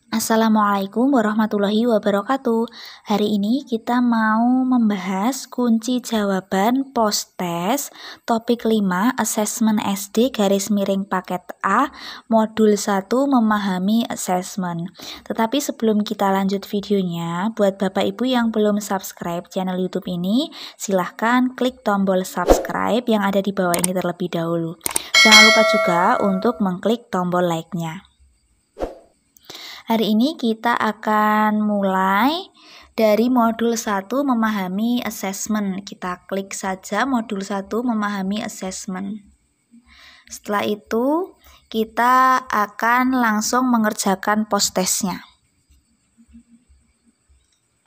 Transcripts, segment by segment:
Assalamualaikum warahmatullahi wabarakatuh. Hari ini kita mau membahas kunci jawaban post-test topik 5 Asesmen SD paket A modul 1 memahami assessment. Tetapi sebelum kita lanjut videonya, buat Bapak Ibu yang belum subscribe channel YouTube ini, silahkan klik tombol subscribe yang ada di bawah ini terlebih dahulu. Jangan lupa juga untuk mengklik tombol like-nya. Hari ini kita akan mulai dari modul 1 memahami assessment. Kita klik saja modul 1 memahami assessment. Setelah itu kita akan langsung mengerjakan post-testnya.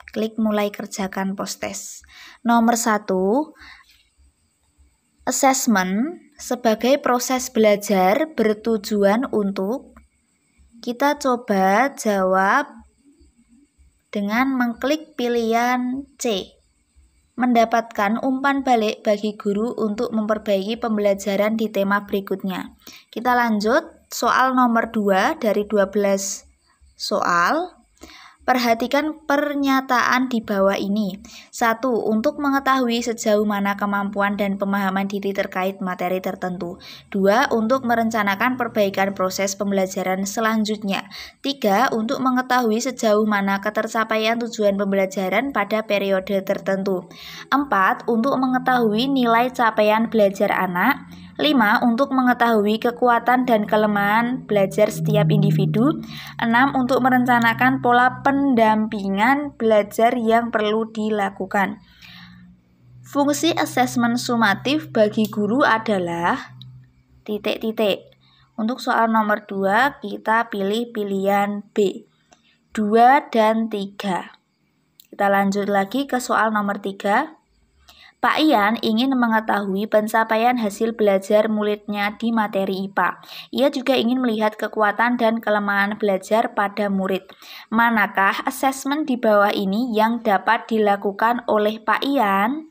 Klik mulai kerjakan post-test. Nomor 1, assessment sebagai proses belajar bertujuan untuk. Kita coba jawab dengan mengklik pilihan C. Mendapatkan umpan balik bagi guru untuk memperbaiki pembelajaran di tema berikutnya. Kita lanjut soal nomor 2 dari 12 soal. Perhatikan pernyataan di bawah ini. 1. Untuk mengetahui sejauh mana kemampuan dan pemahaman diri terkait materi tertentu. 2. Untuk merencanakan perbaikan proses pembelajaran selanjutnya. 3. Untuk mengetahui sejauh mana ketercapaian tujuan pembelajaran pada periode tertentu. 4. Untuk mengetahui nilai capaian belajar anak. 5. Untuk mengetahui kekuatan dan kelemahan belajar setiap individu. 6. Untuk merencanakan pola pendampingan belajar yang perlu dilakukan. Fungsi asesmen sumatif bagi guru adalah ... Untuk soal nomor 2 kita pilih pilihan B, 2 dan 3. Kita lanjut lagi ke soal nomor 3. Pak Ian ingin mengetahui pencapaian hasil belajar muridnya di materi IPA. Ia juga ingin melihat kekuatan dan kelemahan belajar pada murid. Manakah asesmen di bawah ini yang dapat dilakukan oleh Pak Ian?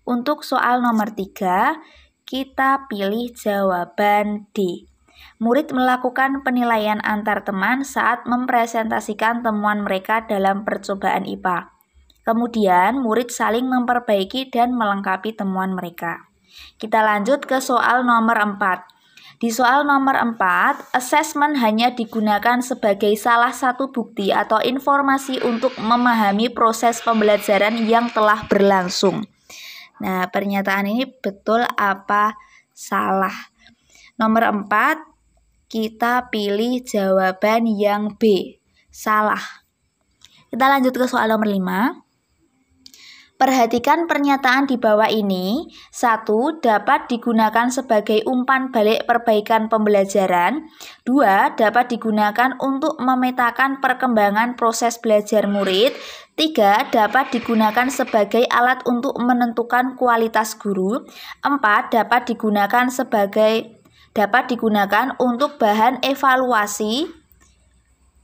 Untuk soal nomor 3, kita pilih jawaban D. Murid melakukan penilaian antar teman saat mempresentasikan temuan mereka dalam percobaan IPA. Kemudian, murid saling memperbaiki dan melengkapi temuan mereka. Kita lanjut ke soal nomor 4. Di soal nomor 4, asesmen hanya digunakan sebagai salah satu bukti atau informasi untuk memahami proses pembelajaran yang telah berlangsung. Nah, pernyataan ini betul apa salah? Nomor 4, kita pilih jawaban yang B, salah. Kita lanjut ke soal nomor 5. Perhatikan pernyataan di bawah ini. 1. Dapat digunakan sebagai umpan balik perbaikan pembelajaran. 2. Dapat digunakan untuk memetakan perkembangan proses belajar murid. 3. Dapat digunakan sebagai alat untuk menentukan kualitas guru. 4. Dapat digunakan untuk bahan evaluasi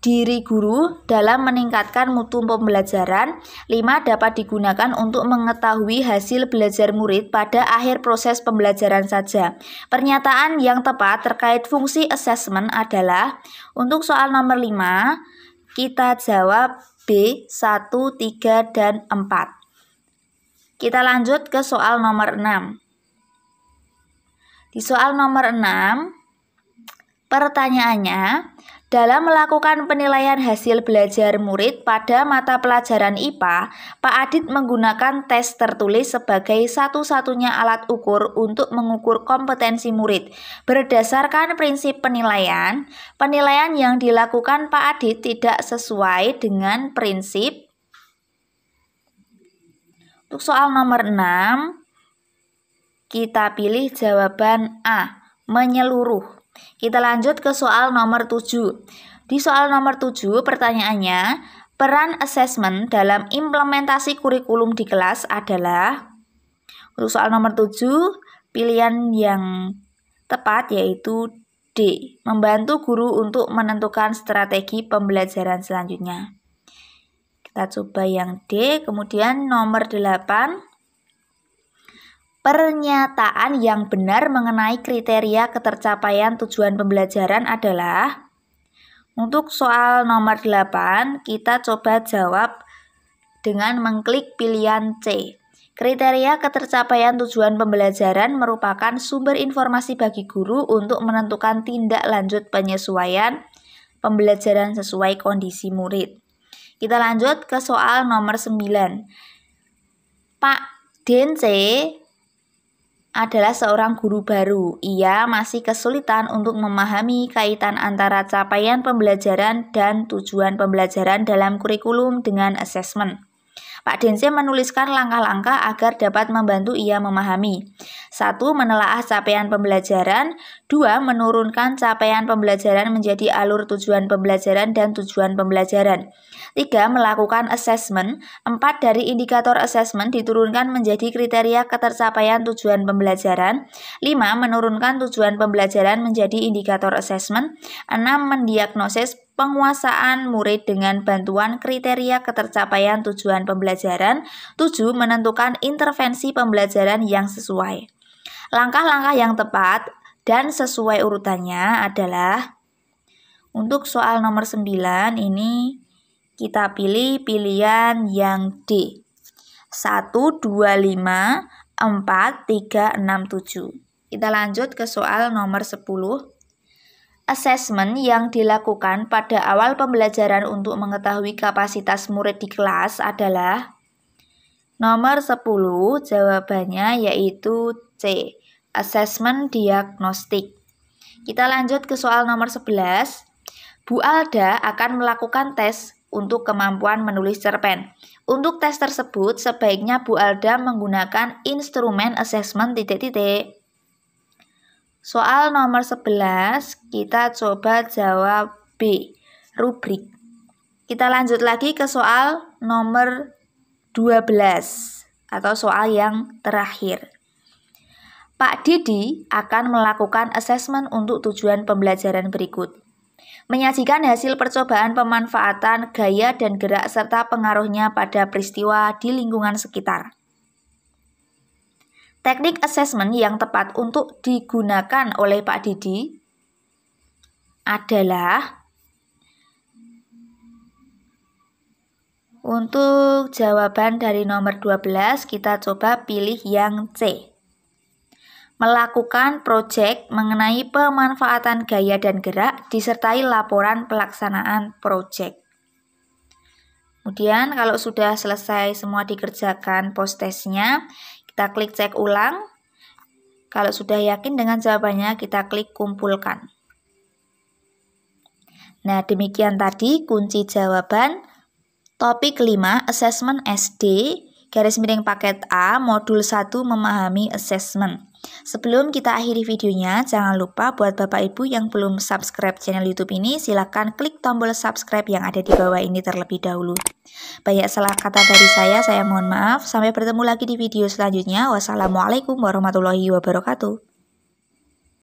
diri guru dalam meningkatkan mutu pembelajaran. 5. Dapat digunakan untuk mengetahui hasil belajar murid pada akhir proses pembelajaran saja. Pernyataan yang tepat terkait fungsi asesmen adalah untuk soal nomor 5, kita jawab B, 1, 3, dan 4. Kita lanjut ke soal nomor 6. Di soal nomor 6, pertanyaannya, dalam melakukan penilaian hasil belajar murid pada mata pelajaran IPA, Pak Adit menggunakan tes tertulis sebagai satu-satunya alat ukur untuk mengukur kompetensi murid. Berdasarkan prinsip penilaian yang dilakukan Pak Adit tidak sesuai dengan prinsip. Untuk soal nomor 6, kita pilih jawaban A, menyeluruh. Kita lanjut ke soal nomor 7. Di soal nomor 7 pertanyaannya, peran asesmen dalam implementasi kurikulum di kelas adalah. Untuk soal nomor 7, pilihan yang tepat yaitu D, membantu guru untuk menentukan strategi pembelajaran selanjutnya. Kita coba yang D. Kemudian nomor 8, pernyataan yang benar mengenai kriteria ketercapaian tujuan pembelajaran adalah. Untuk soal nomor 8, kita coba jawab dengan mengklik pilihan C. Kriteria ketercapaian tujuan pembelajaran merupakan sumber informasi bagi guru untuk menentukan tindak lanjut penyesuaian pembelajaran sesuai kondisi murid. Kita lanjut ke soal nomor 9. Pak Dense adalah seorang guru baru. Ia masih kesulitan untuk memahami kaitan antara capaian pembelajaran dan tujuan pembelajaran dalam kurikulum dengan asesmen. Pak Dense menuliskan langkah-langkah agar dapat membantu ia memahami. 1. Menelaah capaian pembelajaran. 2. Menurunkan capaian pembelajaran menjadi alur tujuan pembelajaran dan tujuan pembelajaran. 3. Melakukan asesmen. 4. Dari indikator asesmen diturunkan menjadi kriteria ketercapaian tujuan pembelajaran. 5. Menurunkan tujuan pembelajaran menjadi indikator asesmen. 6. Mendiagnosis penguasaan murid dengan bantuan kriteria ketercapaian tujuan pembelajaran. 7. Menentukan intervensi pembelajaran yang sesuai. Langkah-langkah yang tepat dan sesuai urutannya adalah untuk soal nomor 9 ini kita pilih pilihan yang D. 1, 2, 5, 4, 3, 6, 7. Kita lanjut ke soal nomor 10. Asesmen yang dilakukan pada awal pembelajaran untuk mengetahui kapasitas murid di kelas adalah nomor 10, jawabannya yaitu C, asesmen diagnostik. Kita lanjut ke soal nomor 11. Bu Alda akan melakukan tes untuk kemampuan menulis cerpen. Untuk tes tersebut, sebaiknya Bu Alda menggunakan instrumen asesmen ... Soal nomor 11, kita coba jawab B, rubrik. Kita lanjut lagi ke soal nomor 12, atau soal yang terakhir. Pak Didi akan melakukan asesmen untuk tujuan pembelajaran berikut. Menyajikan hasil percobaan pemanfaatan gaya dan gerak serta pengaruhnya pada peristiwa di lingkungan sekitar. Teknik asesmen yang tepat untuk digunakan oleh Pak Didi adalah untuk jawaban dari nomor 12 kita coba pilih yang C. Melakukan proyek mengenai pemanfaatan gaya dan gerak disertai laporan pelaksanaan proyek. Kemudian kalau sudah selesai semua dikerjakan post-testnya, kita klik cek ulang. Kalau sudah yakin dengan jawabannya, kita klik kumpulkan. Nah, demikian tadi kunci jawaban topik 5 Asesmen SD, _paket A, modul 1 memahami asesmen. Sebelum kita akhiri videonya, jangan lupa buat Bapak Ibu yang belum subscribe channel YouTube ini, silakan klik tombol subscribe yang ada di bawah ini terlebih dahulu. Banyak salah kata dari saya mohon maaf. Sampai bertemu lagi di video selanjutnya. Wassalamualaikum warahmatullahi wabarakatuh.